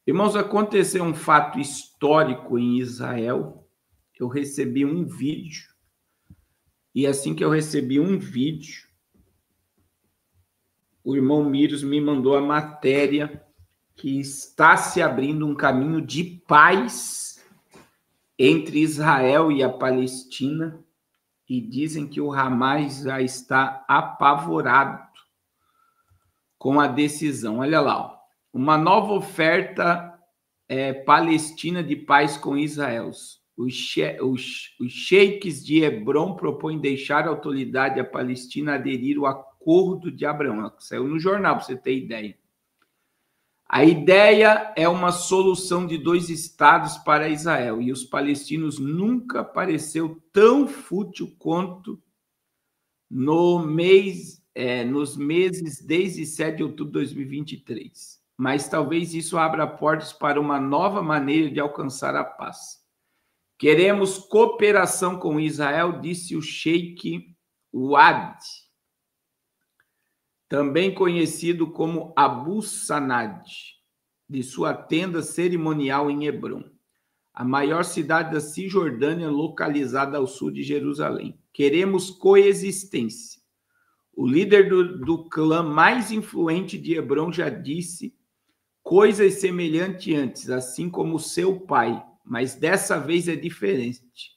Irmãos, aconteceu um fato histórico em Israel. Eu recebi um vídeo, e assim que eu recebi um vídeo, o irmão Miros me mandou a matéria que está se abrindo um caminho de paz entre Israel e a Palestina, e dizem que o Hamas já está apavorado com a decisão. Olha lá, ó. Uma nova oferta palestina de paz com Israel. Os sheiks de Hebron propõem deixar a autoridade a Palestina aderir ao acordo de Abraão. Saiu no jornal, para você ter ideia. A ideia é uma solução de 2 estados para Israel, e os palestinos nunca pareceu tão fútil quanto nos meses desde 7 de outubro de 2023. Mas talvez isso abra portas para uma nova maneira de alcançar a paz. Queremos cooperação com Israel, disse o Sheik Wad, também conhecido como Abu Sanad, de sua tenda cerimonial em Hebron, a maior cidade da Cisjordânia, localizada ao sul de Jerusalém. Queremos coexistência. O líder do clã mais influente de Hebron já disse coisas semelhantes antes, assim como seu pai, mas dessa vez é diferente.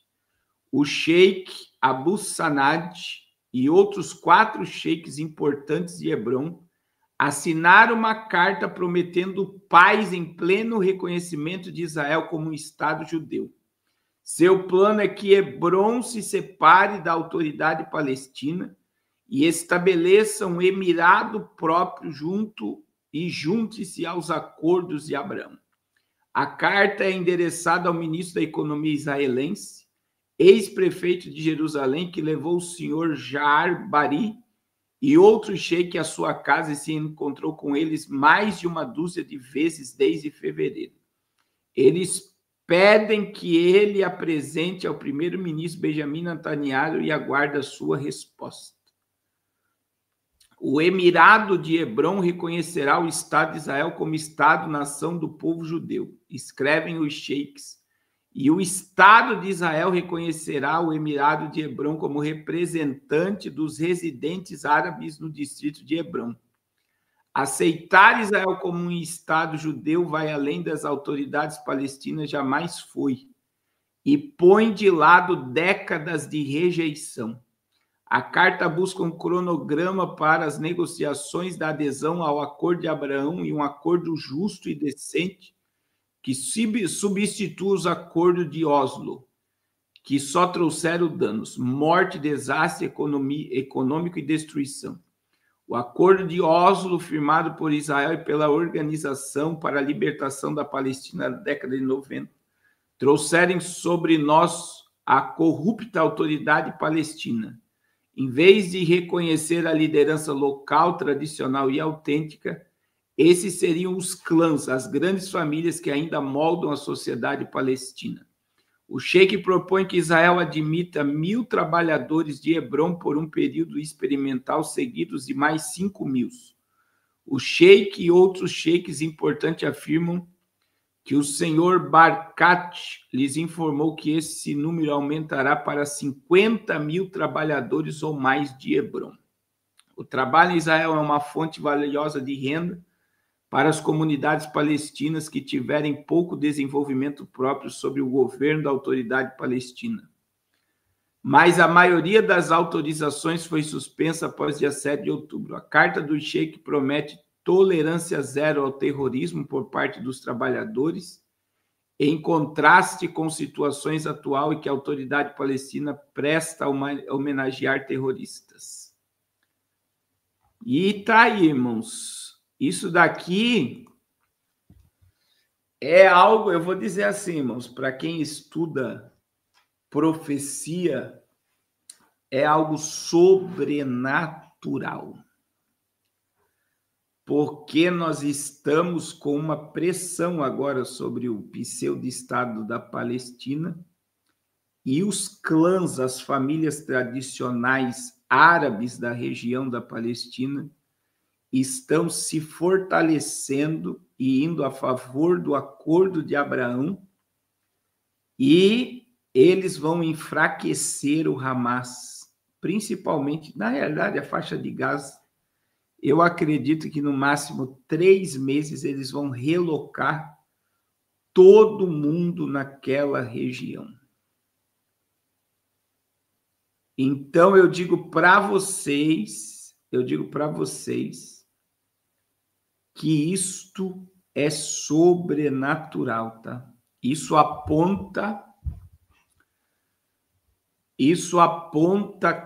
O sheik Abu Sanad e outros 4 sheiks importantes de Hebron assinaram uma carta prometendo paz em pleno reconhecimento de Israel como um Estado judeu. Seu plano é que Hebron se separe da autoridade palestina e estabeleça um emirado próprio junte-se aos acordos de Abraão. A carta é endereçada ao ministro da Economia israelense, ex-prefeito de Jerusalém, que levou o senhor Jaar Bari e outro sheik à sua casa e se encontrou com eles mais de uma dúzia de vezes desde fevereiro. Eles pedem que ele apresente ao primeiro-ministro Benjamin Netanyahu e aguarda a sua resposta. O Emirado de Hebron reconhecerá o Estado de Israel como Estado-nação do povo judeu, escrevem os sheiks, e o Estado de Israel reconhecerá o Emirado de Hebron como representante dos residentes árabes no distrito de Hebron. Aceitar Israel como um Estado judeu vai além das autoridades palestinas jamais foi, e põe de lado décadas de rejeição. A carta busca um cronograma para as negociações da adesão ao Acordo de Abraão e um acordo justo e decente que substitua os acordos de Oslo, que só trouxeram danos, morte, desastre econômico e destruição. O Acordo de Oslo, firmado por Israel e pela Organização para a Libertação da Palestina na década de 90, trouxeram sobre nós a corrupta autoridade palestina. Em vez de reconhecer a liderança local, tradicional e autêntica, esses seriam os clãs, as grandes famílias que ainda moldam a sociedade palestina. O sheik propõe que Israel admita 1.000 trabalhadores de Hebron por um período experimental, seguidos de mais 5.000. O sheik e outros sheiks importantes afirmam que o senhor Barkat lhes informou que esse número aumentará para 50.000 trabalhadores ou mais de Hebron. O trabalho em Israel é uma fonte valiosa de renda para as comunidades palestinas que tiverem pouco desenvolvimento próprio sob o governo da autoridade palestina. Mas a maioria das autorizações foi suspensa após dia 7 de outubro. A carta do sheik promete tolerância zero ao terrorismo por parte dos trabalhadores, em contraste com situações atuais em que a autoridade palestina presta a homenagear terroristas. E tá aí, irmãos. Isso daqui é algo, eu vou dizer assim, irmãos, para quem estuda profecia, é algo sobrenatural. Porque nós estamos com uma pressão agora sobre o pseudo-estado da Palestina e os clãs, as famílias tradicionais árabes da região da Palestina, estão se fortalecendo e indo a favor do acordo de Abraão, e eles vão enfraquecer o Hamas, principalmente, na realidade, a faixa de Gaza. Eu acredito que no máximo 3 meses eles vão relocar todo mundo naquela região. Então eu digo para vocês que isto é sobrenatural, tá? Isso aponta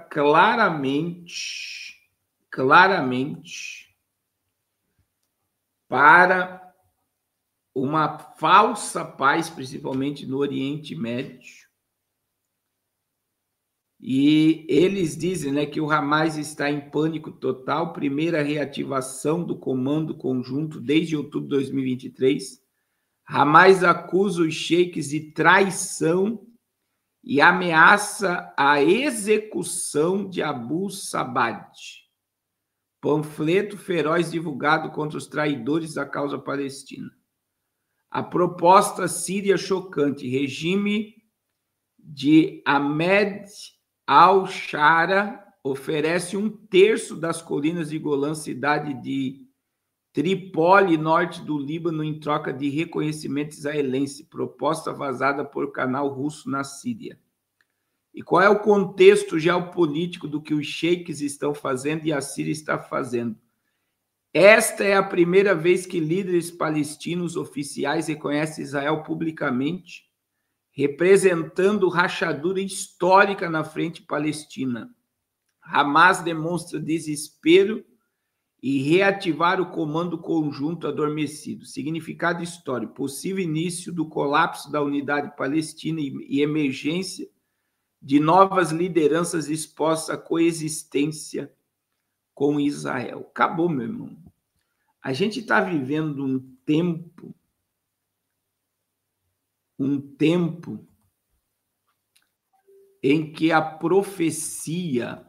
claramente para uma falsa paz, principalmente no Oriente Médio. E eles dizem, né, que o Hamas está em pânico total, primeira reativação do comando conjunto desde outubro de 2023. Hamas acusa os sheiks de traição e ameaça a execução de Abu Sabad. Panfleto feroz divulgado contra os traidores da causa palestina. A proposta síria chocante, regime de Ahmed al-Shara oferece 1/3 das colinas de Golã, cidade de Trípoli, norte do Líbano, em troca de reconhecimento israelense, proposta vazada por canal russo na Síria. E qual é o contexto geopolítico do que os sheiks estão fazendo e a Síria está fazendo? Esta é a primeira vez que líderes palestinos oficiais reconhecem Israel publicamente, representando rachadura histórica na frente palestina. Hamas demonstra desespero e reativar o comando conjunto adormecido. Significado histórico: possível início do colapso da unidade palestina e emergência de novas lideranças expostas à coexistência com Israel. Acabou, meu irmão. A gente está vivendo um tempo em que a profecia,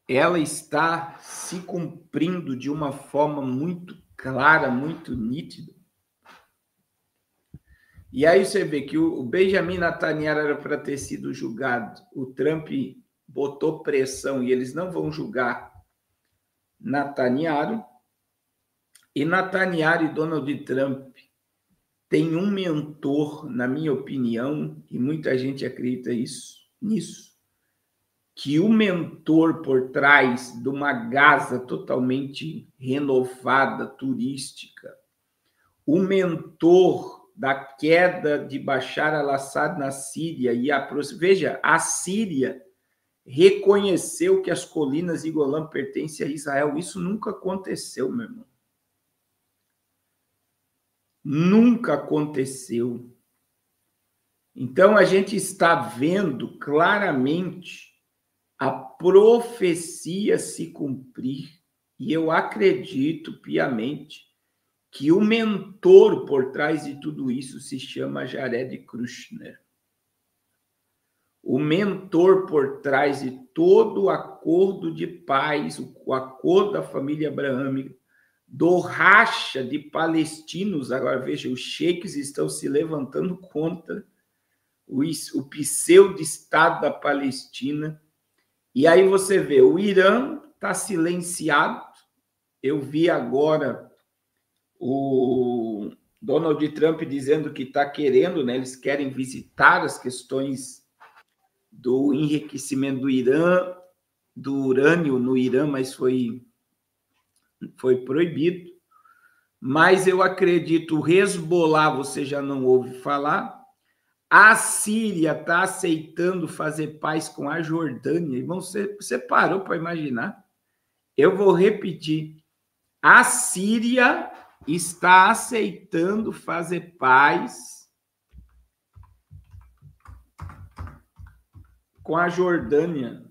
ela está se cumprindo de uma forma muito clara, muito nítida. E aí você vê que o Benjamin Netanyahu era para ter sido julgado, o Trump botou pressão e eles não vão julgar Netanyahu, e Netanyahu e Donald Trump têm um mentor, na minha opinião, e muita gente acredita nisso, que o mentor por trás de uma Gaza totalmente renovada, turística, o mentor da queda de Bashar al-Assad na Síria, veja, a Síria reconheceu que as colinas de Golã pertencem a Israel. Isso nunca aconteceu, meu irmão. Nunca aconteceu. Então, a gente está vendo claramente a profecia se cumprir, e eu acredito piamente que o mentor por trás de tudo isso se chama Jared Kushner. O mentor por trás de todo o acordo de paz, o acordo da família abraâmica, do racha de palestinos. Agora, veja, os sheiks estão se levantando contra o pseudo-estado da Palestina. E aí você vê, o Irã está silenciado. Eu vi agora o Donald Trump dizendo que está querendo, né? Eles querem visitar as questões do enriquecimento do urânio no Irã, mas foi proibido. Mas eu acredito, o Hezbollah, você já não ouve falar. A Síria está aceitando fazer paz com a Jordânia. Irmão, você parou para imaginar? Eu vou repetir. A Síria está aceitando fazer paz com a Jordânia.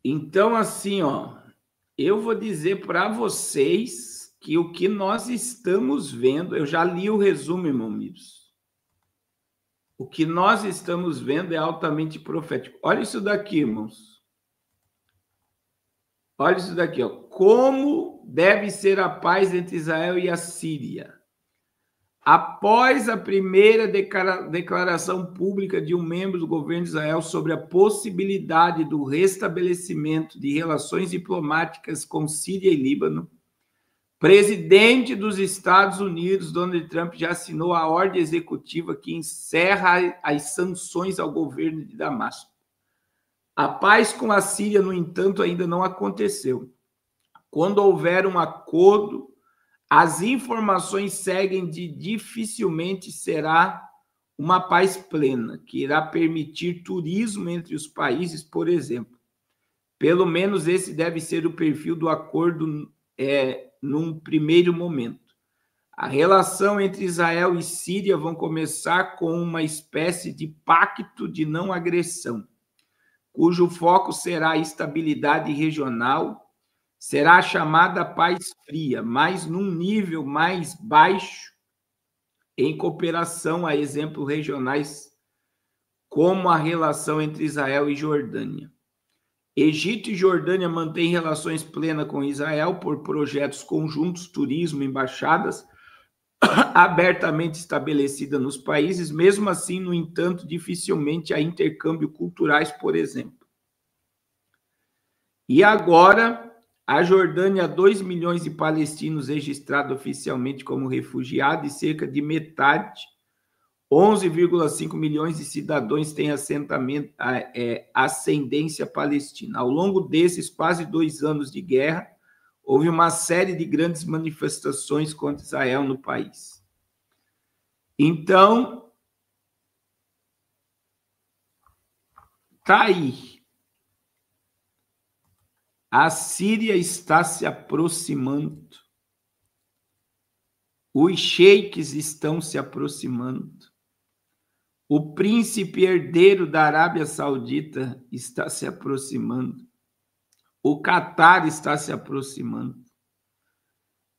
Então, assim, ó, eu vou dizer para vocês que o que nós estamos vendo, eu já li o resumo, irmão Mibs. O que nós estamos vendo é altamente profético. Olha isso daqui, irmãos. Olha isso daqui, ó. Como deve ser a paz entre Israel e a Síria? Após a primeira declaração pública de um membro do governo de Israel sobre a possibilidade do restabelecimento de relações diplomáticas com Síria e Líbano, presidente dos Estados Unidos, Donald Trump, já assinou a ordem executiva que encerra as sanções ao governo de Damasco. A paz com a Síria, no entanto, ainda não aconteceu. Quando houver um acordo, as informações seguem de dificilmente será uma paz plena, que irá permitir turismo entre os países, por exemplo. Pelo menos esse deve ser o perfil do acordo num primeiro momento. A relação entre Israel e Síria vão começar com uma espécie de pacto de não agressão, cujo foco será a estabilidade regional, será a chamada paz fria, mas num nível mais baixo, em cooperação a exemplos regionais, como a relação entre Israel e Jordânia. Egito e Jordânia mantêm relações plenas com Israel por projetos conjuntos, turismo, embaixadas abertamente estabelecida nos países. Mesmo assim, no entanto, dificilmente há intercâmbio culturais, por exemplo. E agora, a Jordânia, 2 milhões de palestinos registrados oficialmente como refugiados e cerca de metade, 11,5 milhões de cidadãos têm ascendência palestina. Ao longo desses quase 2 anos de guerra, houve uma série de grandes manifestações contra Israel no país. Então, tá aí. A Síria está se aproximando. Os sheiks estão se aproximando. O príncipe herdeiro da Arábia Saudita está se aproximando. O Catar está se aproximando.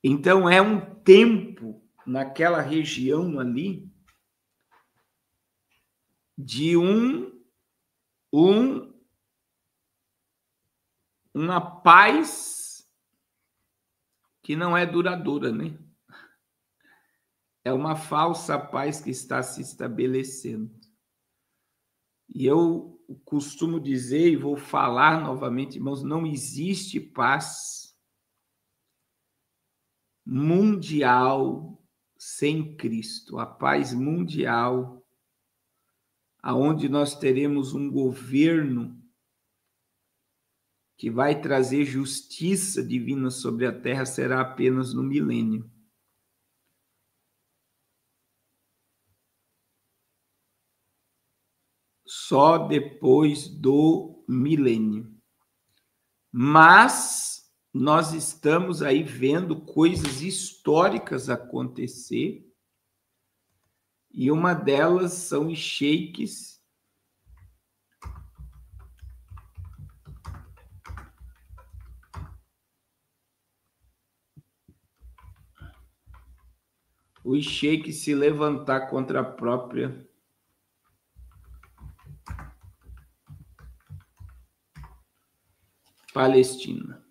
Então, é um tempo naquela região ali de uma paz que não é duradoura, né? É uma falsa paz que está se estabelecendo. E eu costumo dizer, e vou falar novamente, irmãos, não existe paz mundial sem Cristo. A paz mundial, aonde nós teremos um governo que vai trazer justiça divina sobre a terra, será apenas no milênio. Só depois do milênio. Mas nós estamos aí vendo coisas históricas acontecer, e uma delas são os sheiks se levantar contra a própria Palestina.